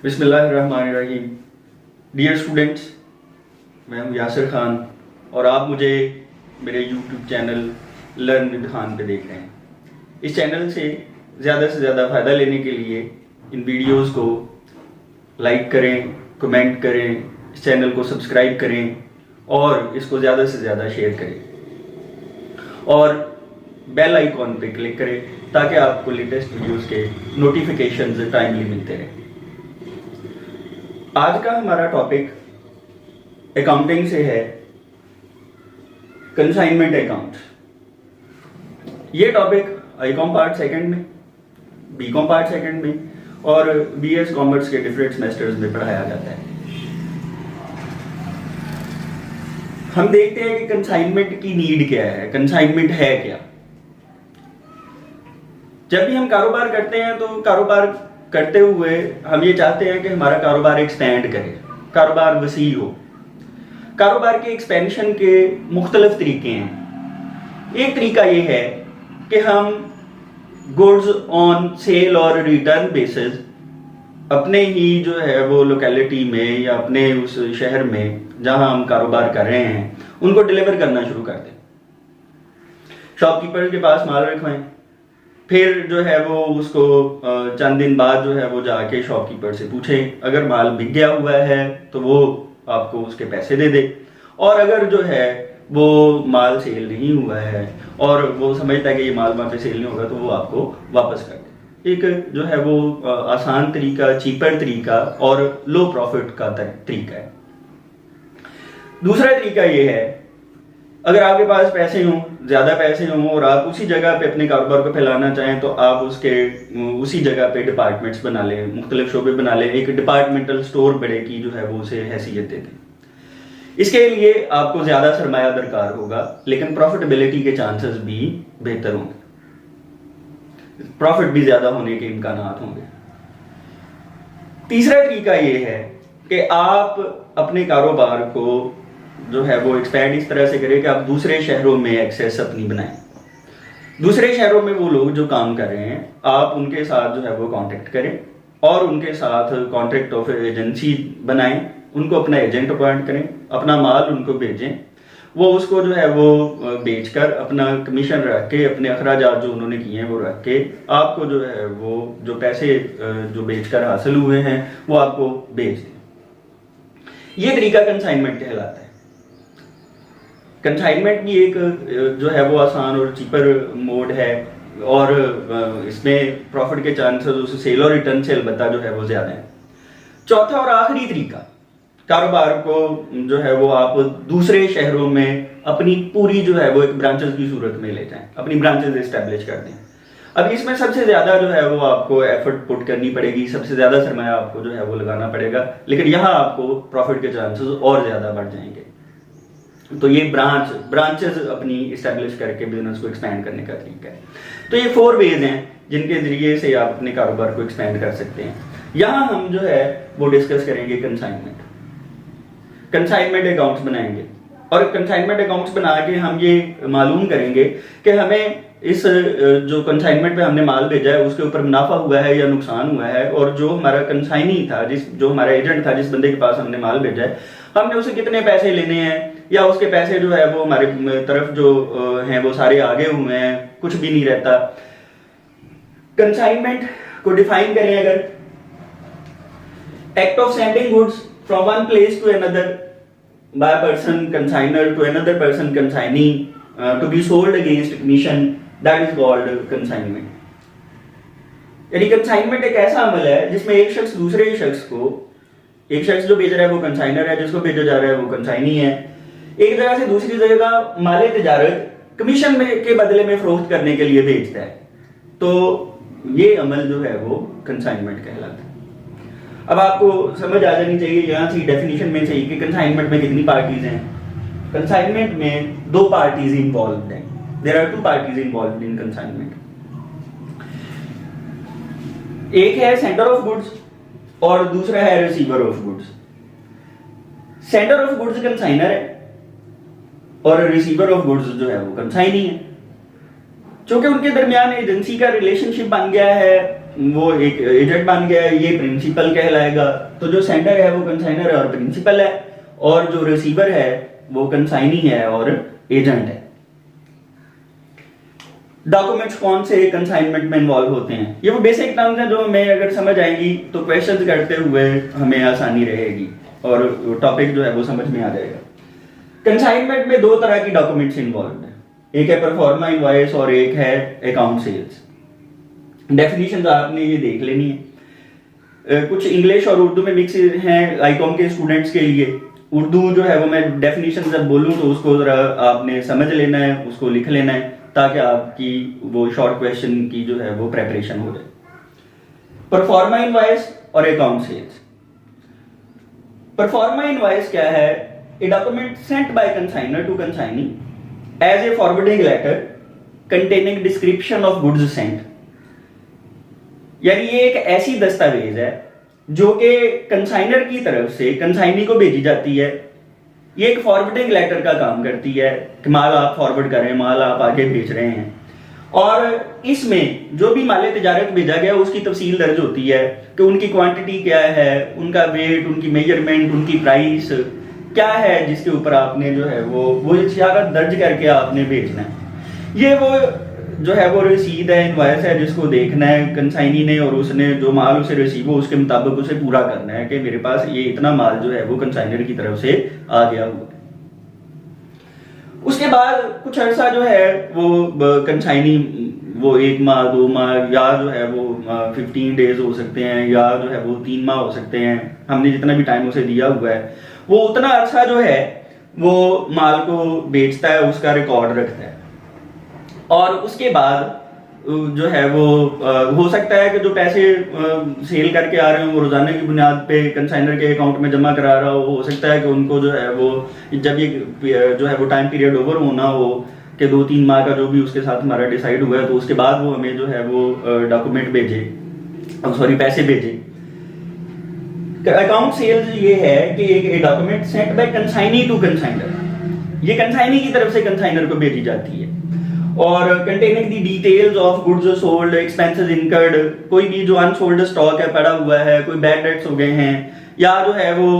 बिस्मिल्लाहिर्रहमानिर्रहीम। Dear students, मैं हूं यासिर खान और आप मुझे मेरे YouTube channel learn with Khan पे देख रहे हैं। इस चैनल से ज़्यादा फ़ायदा लेने के लिए इन वीडियोस को लाइक करें, कमेंट करें, इस चैनल को सब्सक्राइब करें और इसको ज़्यादा से ज़्यादा शेयर करें और बेल आइकॉन पे क्लिक करें ताकि आपको लेटेस्ट वीडियोस के नोटिफिकेशंस टाइमली मिलते रहें। आज का हमारा टॉपिक अकाउंटिंग से है, कंसाइनमेंट अकाउंट। ये टॉपिक आईकॉम पार्ट सेकंड में, बीकॉम पार्ट सेकंड में और बीएस कॉमर्स के डिफरेंट सेमेस्टर्स में पढ़ाया जाता है। हम देखते हैं कि कंसाइनमेंट की नीड क्या है, कंसाइनमेंट है क्या। जब भी हम कारोबार करते हैं तो कारोबार करते हुए हम ये चाहते हैं कि हमारा कारोबार एक्सपेंड करे, कारोबार वसी हो। कारोबार के एक्सपेंशन के मुख्तलिफ तरीके हैं। एक तरीका ये है कि हम गुड्स ऑन सेल और रिटर्न बेसिस अपने ही जो है वो लोकेलिटी में या अपने उस शहर में जहां हम कारोबार कर रहे हैं उनको डिलीवर करना शुरू कर दें। शॉपकीपर के पास माल रखवाएं, फिर जो है वो उसको चंद दिन बाद जो है वो जाके शॉपकीपर से पूछें। अगर माल बिक गया हुआ है तो वो आपको उसके पैसे दे दे, और अगर जो है वो माल सेल नहीं हुआ है और वो समझता है कि ये माल वहाँ पे सेल नहीं होगा तो वो आपको वापस कर दे। एक जो है वो आसान तरीका, चीपर तरीका और लो प्रॉफिट का तरीका है। दूसरा तरीका ये है, अगर आपके पास पैसे हों, ज़्यादा पैसे हों और आप उसी जगह पे अपने कारोबार को फैलाना चाहें तो आप उसी जगह पे डिपार्टमेंट्स बना लें, मुख्तलिफ शोबे बना लें। एक डिपार्टमेंटल स्टोर बड़े की जो है वो उसे हैसियत दे दें। इसके लिए आपको ज़्यादा सरमाया दरकार होगा, लेकिन प्रॉफिटेबिलिटी के चांसेस भी बेहतर होंगे, प्रॉफिट भी ज़्यादा होने के इम्कानात होंगे। तीसरा तरीका ये है कि आप अपने कारोबार को जो है वो एक्सपैंड इस तरह से करें कि आप दूसरे शहरों में एक्सेस अपनी बनाएं। दूसरे शहरों में वो लोग जो काम कर रहे हैं आप उनके साथ जो है वो कांटेक्ट करें और उनके साथ कॉन्ट्रैक्ट ऑफ एजेंसी बनाएं, उनको अपना एजेंट अपॉइंट करें, अपना माल उनको भेजें, वो उसको जो है वो बेचकर अपना कमीशन रख के, अपने अखराजात जो उन्होंने किए हैं वो रख के आपको जो है वो जो पैसे जो बेचकर हासिल हुए हैं वो आपको बेच दें। ये तरीका कंसाइनमेंट कहलाता है। कंसाइनमेंट भी एक जो है वो आसान और चीपर मोड है और इसमें प्रॉफिट के चांसेस सेल और रिटर्न से अलबत्ता जो है वो ज्यादा है। चौथा और आखिरी तरीका, कारोबार को जो है वो आप दूसरे शहरों में अपनी पूरी जो है वो एक ब्रांचेस की सूरत में ले जाएं, अपनी ब्रांचेस एस्टेब्लिश कर दें। अब इसमें सबसे ज्यादा जो है वो आपको एफर्ट पुट करनी पड़ेगी, सबसे ज्यादा सरमाया आपको जो है वो लगाना पड़ेगा, लेकिन यहाँ आपको प्रॉफिट के चांसेस और ज्यादा बढ़ जाएंगे। तो ये ब्रांचेस अपनी इस्टेब्लिश करके बिजनेस को एक्सपेंड करने का तरीका है। तो ये 4 वेज हैं जिनके जरिए से आप अपने कारोबार को एक्सपेंड कर सकते हैं। यहाँ हम जो है वो डिस्कस करेंगे कंसाइनमेंट अकाउंट्स बनाएंगे और कंसाइनमेंट अकाउंट्स बना के हम ये मालूम करेंगे कि हमें इस जो कंसाइनमेंट पे हमने माल भेजा है उसके ऊपर मुनाफा हुआ है या नुकसान हुआ है, और जो हमारा कंसाइनी था, जो हमारा एजेंट था, जिस बंदे के पास हमने माल भेजा है, हमने उसे कितने पैसे लेने हैं या उसके पैसे जो है वो हमारे तरफ जो हैं वो सारे आगे हुए हैं, कुछ भी नहीं रहता। कंसाइनमेंट को डिफाइन करें, अगर act of sending goods from one place to another by person consignor to another person consignee to be sold against commission, that is called consignment. यानी कंसाइनमेंट एक ऐसा अमल है जिसमें एक शख्स दूसरे शख्स को, एक शख्स जो बेच रहा है वो कंसाइनर है, जिसको भेजा जा रहा है वो कंसाइनी है, एक जगह से दूसरी जगह माले तिजारत कमीशन में के बदले में फरोख्त करने के लिए भेजता है। तो ये अमल जो है वो कंसाइनमेंट कहलाता है। अब आपको समझ आ जानी चाहिए यहाँ से डेफिनेशन में चाहिए कि कंसाइनमेंट में कितनी पार्टीज हैं। कंसाइनमेंट में 2 पार्टीज इन्वॉल्व हैं। There are 2 parties involved in consignment. एक है सेंडर ऑफ गुड्स और दूसरा है receiver of goods. Sender of goods consignor है और रिसीवर ऑफ गुड्स जो है वो कंसाइनी है। चूंकि उनके दरमियान एजेंसी का रिलेशनशिप बन गया है वो एक एजेंट बन गया, ये प्रिंसिपल कहलाएगा। तो जो सेंडर है वो कंसाइनर है और प्रिंसिपल है, और जो रिसीवर है वो कंसाइनी है और एजेंट है। डॉक्यूमेंट्स कौन से कंसाइनमेंट में इन्वॉल्व होते हैं, ये वो बेसिक टर्म्स हैं जो हमें अगर समझ आएंगी तो क्वेश्चंस करते हुए हमें आसानी रहेगी और टॉपिक जो है वो समझ में आ जाएगा। कंसाइनमेंट में दो तरह की डॉक्यूमेंट्स इन्वॉल्व है, एक है परफॉर्मा इनवॉइस और एक है अकाउंट सेल्स। डेफिनेशन आपने ये देख लेनी है, कुछ इंग्लिश और उर्दू में मिक्स हैं आईकॉम के स्टूडेंट्स के लिए। उर्दू जो है वो मैं डेफिनेशन जब बोलूं तो उसको जरा आपने समझ लेना है, उसको लिख लेना है, ताकि आपकी वो शॉर्ट क्वेश्चन की जो है वो प्रेपरेशन हो जाए। परफॉर्मा इनवॉइस और अकाउंट सेल्स। परफॉर्मा इनवॉइस क्या है? A document sent by consignor to consignee as a forwarding letter containing description of goods sent. यानी ये एक ऐसी दस्तावेज है जो कि कंसाइनर की तरफ से कंसाइनी को भेजी जाती है। ये एक फॉरवर्डिंग लेटर का काम करती है कि माल आप फॉरवर्ड कर रहे हैं, माल आप आगे भेज रहे हैं, और इसमें जो भी माल तिजारत भेजा गया उसकी तफसील दर्ज होती है कि उनकी क्वांटिटी क्या है, उनका वेट, उनकी मेजरमेंट, उनकी प्राइस क्या है, जिसके ऊपर आपने जो है वो इशारा दर्ज करके आपने भेजना है। ये वो जो है वो रसीद है, इनवॉइस है, जिसको देखना है कंसाइनी ने, और उसने जो माल उसे रिसीव हो उसके मुताबिक उसे पूरा करना है कि मेरे पास ये इतना माल जो है वो कंसाइनर की तरफ से आ गया हुआ। उसके बाद कुछ अर्सा जो है वो कंसाइनी वो 1 माह 2 माह या जो है वो 15 डेज हो सकते हैं, या जो है वो 3 माह हो सकते हैं, हमने जितना भी टाइम उसे दिया हुआ है वो उतना अर्सा जो है वो माल को बेचता है, उसका रिकॉर्ड रखता है। और उसके बाद जो है वो हो सकता है कि जो पैसे सेल करके आ रहे हो वो रोजाना की बुनियाद पे कंसाइनर के अकाउंट में जमा करा रहा हो सकता है कि उनको जो है वो जब ये जो है वो टाइम पीरियड ओवर होना हो कि 2-3 माह का जो भी उसके साथ हमारा डिसाइड हुआ है, तो उसके बाद वो हमें जो है वो डॉक्यूमेंट भेजे, पैसे भेजे। अकाउंट सेल्स ये है कि एक document sent by consignee to consignor, ये कंसाइनी की तरफ से कंसाइनर को भेजी जाती है, और containing the details of goods sold, expenses incurred, कोई भी जो अनसोल्ड स्टॉक है पड़ा हुआ है, कोई बैड डेट्स हो गए हैं, या जो है वो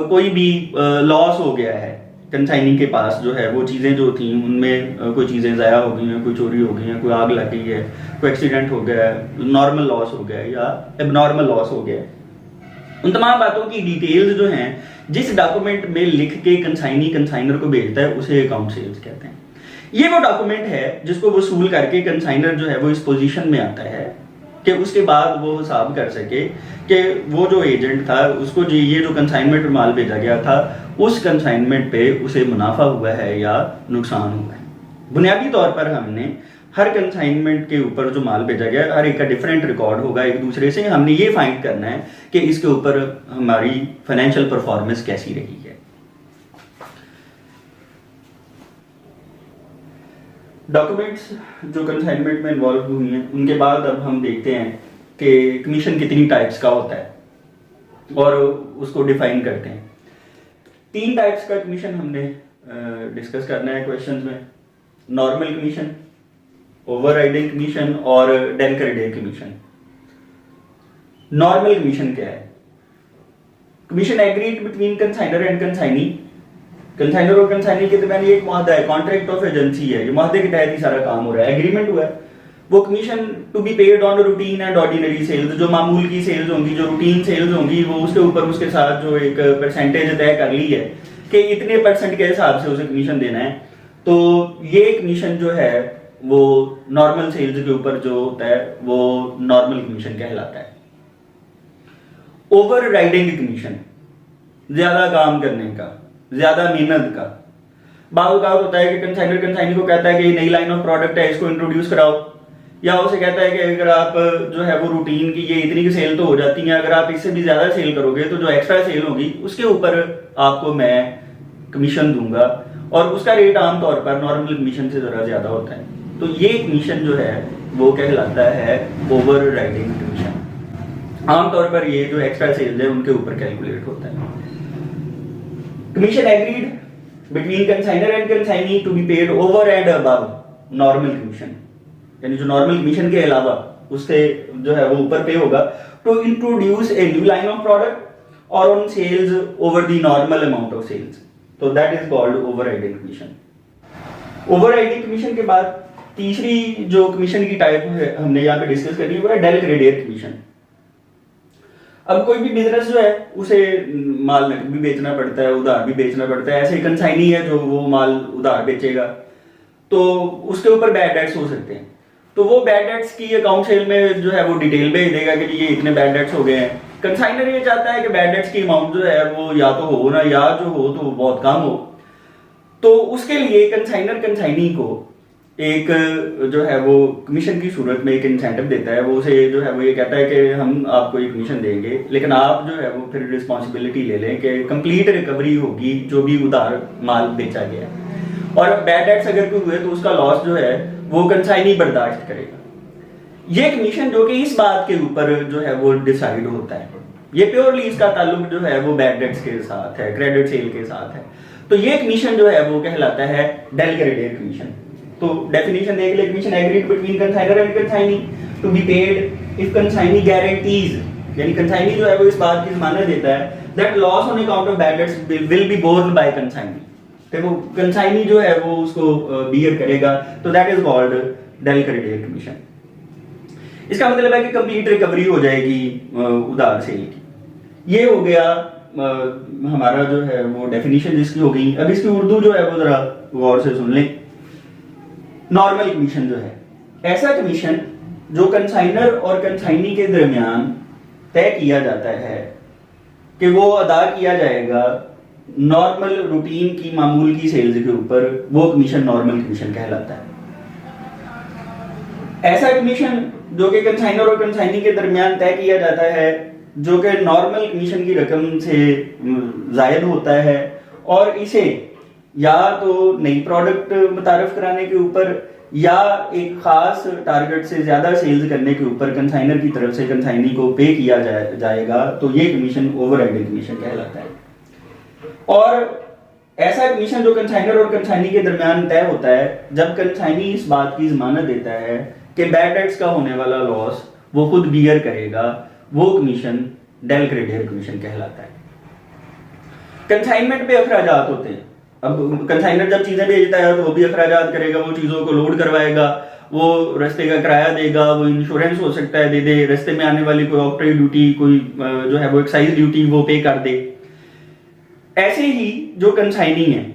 कोई भी लॉस हो गया है कंसाइनी के पास, जो है वो चीजें जो थी उनमें कोई चीजें ज़ाया हो गई हैं, कोई चोरी हो गई है, कोई आग लग गई है, कोई एक्सीडेंट हो गया है, नॉर्मल लॉस हो गया है या एबनॉर्मल लॉस हो गया है, उन तमाम बातों की डिटेल्स जो हैं जिस डॉक्यूमेंट में लिख के कंसाइनी कंसाइनर को भेजता है उसे अकाउंट सेल्स कहते हैं। ये वो डॉक्यूमेंट है जिसको वसूल करके कंसाइनर जो है वो इस पोजीशन में आता है कि उसके बाद वो हिसाब कर सके कि वो जो एजेंट था उसको जो ये जो कंसाइनमेंट माल भेजा गया था उस कंसाइनमेंट पे उसे मुनाफा हुआ है या नुकसान हुआ है। बुनियादी तौर पर हमने हर कंसाइनमेंट के ऊपर जो माल भेजा गया हर एक का डिफरेंट रिकॉर्ड होगा एक दूसरे से, हमने ये फाइंड करना है कि इसके ऊपर हमारी फाइनेंशियल परफॉर्मेंस कैसी रही है। डॉक्यूमेंट्स जो कंसाइनमेंट में इन्वॉल्व हुई हैं उनके बाद अब हम देखते हैं कि कमीशन कितनी टाइप्स का होता है और उसको डिफाइन करते हैं। 3 टाइप्स का कमीशन हमने डिस्कस करना है क्वेश्चंस में, नॉर्मल कमीशन, ओवरराइडिंग कमीशन और डेनकर डे कमीशन। नॉर्मल कमीशन क्या है? Commission agreed between consignor and consignee, consignor और कंसाइनी के दरमियान एक मुआहदा है, कॉन्ट्रैक्ट ऑफ एजेंसी है, ये मुआहदे के तहत ही सारा काम हो रहा है, एग्रीमेंट हुआ है। वो commission to be paid on routine and ordinary sales, जो मामूल की सेल्स होंगी, जो रूटीन सेल्स होंगी, वो उसके ऊपर उसके साथ जो एक परसेंटेज तय कर ली है कि इतने % के हिसाब से उसे कमीशन देना है। तो ये कमीशन जो है वो नॉर्मल सेल्स के ऊपर जो होता है वो नॉर्मल कमीशन कहलाता है। ओवर राइडिंग कमीशन, ज्यादा काम करने का, ज्यादा मेहनत का। बात होता है कि कंसाइनर कंसाइनी को कहता है कि नई लाइन ऑफ प्रोडक्ट है, इसको इंट्रोड्यूस कराओ, या उसे कहता है कि अगर आप जो है वो रूटीन की ये इतनी की सेल तो हो जाती है, अगर आप इससे भी ज्यादा सेल करोगे तो जो एक्स्ट्रा सेल होगी उसके ऊपर आपको मैं कमीशन दूंगा, और उसका रेट आमतौर पर नॉर्मल कमीशन से जरा ज्यादा होता है। तो ये कमीशन जो है वो कहलाता है ओवर राइडिंग कमीशन। आमतौर पर ये जो एक्स्ट्रा सेल्स है उनके ऊपर कैलकुलेट होता है। Commission agreed between consignor and consignee to be paid over and above normal commission, यानी जो नॉर्मल कमीशन के अलावा उससे जो है वो ऊपर पे होगा to introduce a new line of product और on sales over the normal amount of sales, तो that is called overriding commission. Overriding commission के बाद तीसरी जो कमीशन की टाइप है हमने यहाँ पे डिस्कस करनी है वो है डेल क्रेडियर कमीशन। अब कोई भी बिजनेस जो है उसे माल नकद भी बेचना पड़ता है, उधार भी बेचना पड़ता है। ऐसे कंसाइनी है जो वो माल उधार बेचेगा तो उसके ऊपर बैड डेट्स हो सकते हैं, तो वो बैड डेट्स की अकाउंट सेल में जो है वो डिटेल भेज देगा कि ये इतने बैड डेट्स हो गए हैं। कंसाइनर ये चाहता है कि बैड डेट्स की अमाउंट जो है वो या तो हो ना, या जो हो तो बहुत कम हो। तो उसके लिए कंसाइनर कंसाइनी को एक जो है वो कमीशन की सूरत में एक इंसेंटिव देता है। वो उसे जो है वो ये कहता है कि हम आपको ये कमीशन देंगे, लेकिन आप जो है वो फिर रिस्पॉन्सिबिलिटी ले लें कि कंप्लीट रिकवरी होगी जो भी उधार माल बेचा गया है, और बैड डेट्स अगर कोई हुए तो उसका लॉस जो है वो कंसाइनी बर्दाश्त करेगा। ये कमीशन जो कि इस बात के ऊपर जो है वो डिसाइड होता है, ये प्योरली इसका ताल्लुक जो है वो बैड डेट्स के साथ है, क्रेडिट सेल के साथ है। तो ये कमीशन जो है वो कहलाता है डेल क्रेडियर कमीशन। तो डेफिनेशन देख ले, commission agreed between consignor and consignee to be paid if consignee guarantees, यानी कंसाइनी जो है वो इस बात की जमानत देता है that loss on account of bad debts will be borne by consignee, तो वो कंसाइनी जो है वो उसको बियर करेगा, तो that is called del credere commission. इसका मतलब है कि कंप्लीट रिकवरी हो जाएगी उधार सेल की। ये हो गया हमारा जो है वो डेफिनेशन जिसकी हो गई। अब इसकी उर्दू जो है वो जरा गौर से सुन लें। नॉर्मल कमीशन जो है ऐसा कमीशन जो कंसाइनर और कंसाइनी के दरमियान तय किया जाता है कि वो अदा किया जाएगा नॉर्मल रूटीन की मामूल की सेल्स के ऊपर, वो कमीशन नॉर्मल कमीशन कहलाता है। ऐसा कमीशन जो कि कंसाइनर और कंसाइनी के दरमियान तय किया जाता है जो कि नॉर्मल कमीशन की रकम से जायद होता है, और इसे या तो नई प्रोडक्ट मुतारफ कराने के ऊपर या एक खास टारगेट से ज्यादा सेल्स करने के ऊपर कंसाइनर की तरफ से कंसाइनी को पे किया जाएगा, तो ये कमीशन ओवरराइडिंग कमीशन कहलाता है। और ऐसा कमीशन जो कंसाइनर और कंसाइनी के दरमियान तय होता है जब कंसाइनी इस बात की जमानत देता है कि बैड डेट्स का होने वाला लॉस वो खुद बियर करेगा, वो कमीशन डेल क्रेडियर कमीशन कहलाता है। कंसाइनमेंट पे अखराजात होते हैं। अब कंसाइनर जब चीजें भेजता है तो वो भी अखराजात करेगा, वो चीजों को लोड करवाएगा, वो रास्ते का किराया देगा, वो इंश्योरेंस हो सकता है दे दे, रास्ते में आने वाली कोई ऑक्ट्री ड्यूटी, कोई जो है वो एक्साइज ड्यूटी वो पे कर दे। ऐसे ही जो कंसाइनी है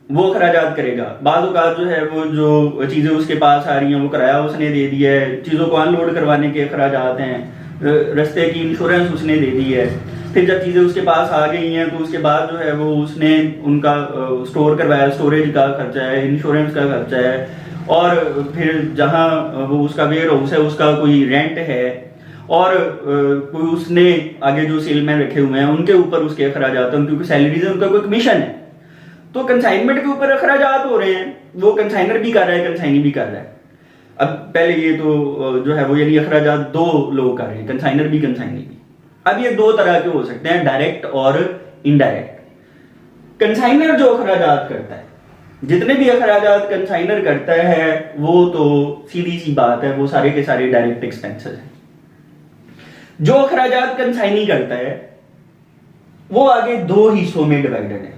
वो अखराजात करेगा। बाज़ औक़ात जो है वो जो चीजें उसके पास आ रही हैं वो किराया उसने दे दिया है, चीजों को अनलोड करवाने के अखराजात हैं, रास्ते की इंश्योरेंस उसने दे दी है। फिर जब चीजें उसके पास आ गई हैं तो उसके बाद जो है वो उसने उनका स्टोर करवाया, स्टोरेज का खर्चा है, इंश्योरेंस का खर्चा है, और फिर जहां वो उसका वेयर हाउस है उसका कोई रेंट है, और कोई उसने आगे जो सेलमैन रखे हुए हैं उनके ऊपर उसके अखराजात हैं, क्योंकि सैलरीज है, उनका कोई कमीशन है। तो कंसाइनमेंट के ऊपर अखराजात हो रहे हैं, वो कंसाइनर भी कर रहा है, कंसाइनी भी कर रहा है। अब पहले ये तो जो है वो यानी अखराजात दो लोग कर रहे हैं, कंसाइनर भी कंसाइनी भी। अब ये दो तरह के हो सकते हैं, डायरेक्ट और इनडायरेक्ट। कंसाइनर जो अखराजात करता है, जितने भी अखराजात कंसाइनर करता है वो तो सीधी सी बात है वो सारे के सारे डायरेक्ट एक्सपेंसेस हैं। जो अखराजात कंसाइनी करता है वो आगे दो हिस्सों में डिवाइडेड है।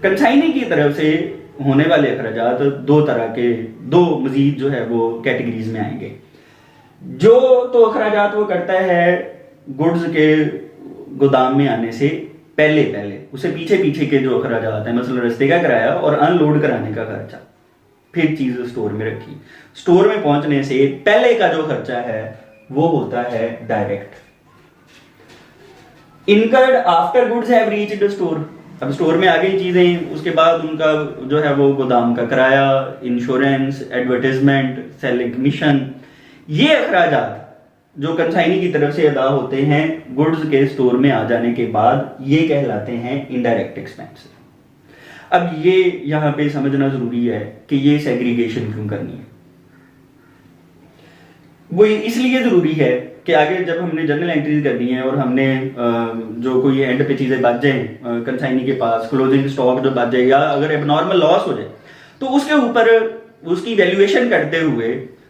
कंसाइनी की तरफ से होने वाले अखराजात दो तरह के, दो मजीद जो है वो कैटेगरीज में आएंगे। जो तो अखराजात वो करता है गुड्स के गोदाम में आने से पहले पहले, उससे पीछे पीछे के जो अखराजात हैं, मतलब रास्ते का किराया और अनलोड कराने का खर्चा, फिर चीज स्टोर में रखी, स्टोर में पहुंचने से पहले का जो खर्चा है वो होता है direct. Incurred after goods have reached store, अब स्टोर में आ गई चीजें, उसके बाद उनका जो है वो गोदाम का किराया, इंश्योरेंस, एडवर्टाइजमेंट, सेलिंग कमीशन, ये अखराजात जो कंसाइनी की तरफ से अदा होते हैं गुड्स के स्टोर में आ जाने के बाद, ये कहलाते हैं इनडायरेक्ट एक्सपेंस। अब ये यहां पे समझना जरूरी है कि ये सेग्रीगेशन क्यों करनी है। वो इसलिए जरूरी है कि आगे जब हमने जर्नल एंट्रीज करनी है और हमने जो कोई एंड पे चीजें बच जाए कंसाइनी के पास, क्लोजिंग स्टॉक जो बच जाए या अगर एबनॉर्मल लॉस हो जाए, तो उसके ऊपर उसकी वैल्यूएशन करते हुए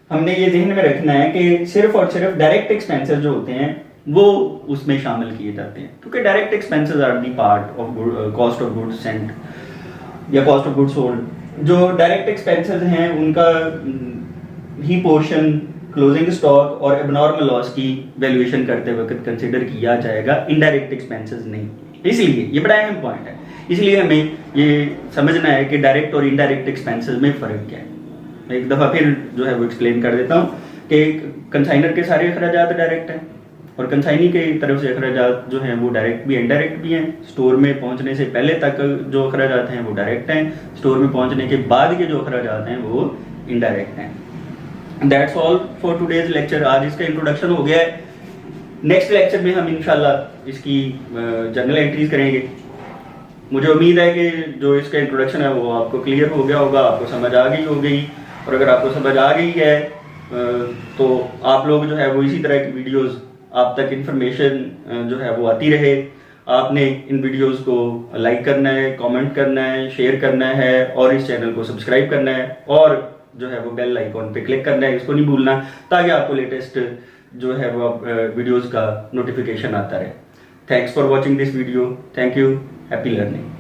हमने ये ध्यान में रखना है कि सिर्फ और सिर्फ डायरेक्ट एक्सपेंसेस जो होते हैं वो उसमें शामिल किए जाते हैं, क्योंकि direct expenses are the part of cost of goods sent या कॉस्ट ऑफ गुड्स सोल्ड। जो डायरेक्ट एक्सपेंसेस हैं उनका ही पोर्शन क्लोजिंग स्टॉक और एबनॉर्मल लॉस की वैल्यूएशन करते वक्त कंसिडर किया जाएगा, इनडायरेक्ट एक्सपेंसेस नहीं। इसलिए ये बड़ा अहम पॉइंट है, इसलिए हमें ये समझना है कि डायरेक्ट और इनडायरेक्ट एक्सपेंसेस में फ़र्क क्या है। मैं एक दफ़ा फिर जो है वो एक्सप्लेन कर देता हूँ कि कंसाइनर के सारे अखराजात डायरेक्ट हैं और कंसाइनी की तरफ से अखराजात जो हैं वो डायरेक्ट भी इनडायरेक्ट भी हैं। स्टोर में पहुंचने से पहले तक जो अखराजात हैं वो डायरेक्ट हैं, स्टोर में पहुंचने के बाद के जो अखराजात हैं वो इनडायरेक्ट हैं। That's all for today's lecture. आज इसका इंट्रोडक्शन हो गया है। नेक्स्ट लेक्चर में हम इंशाल्लाह इसकी जर्नल एंट्रीज करेंगे। मुझे उम्मीद है कि जो इसका इंट्रोडक्शन है वो आपको क्लियर हो गया होगा, आपको समझ आ गई होगी। और अगर आपको समझ आ गई है तो आप लोग जो है वो इसी तरह की वीडियोस आप तक इंफॉर्मेशन जो है वो आती रहे। आपने इन वीडियोस को लाइक करना है, कमेंट करना है, शेयर करना है और इस चैनल को सब्सक्राइब करना है और जो है वो बेल आइकॉन पे क्लिक करना है, इसको नहीं भूलना, ताकि आपको लेटेस्ट जो है वो वीडियोस का नोटिफिकेशन आता रहे। Thanks for watching this video. Thank you. Happy learning.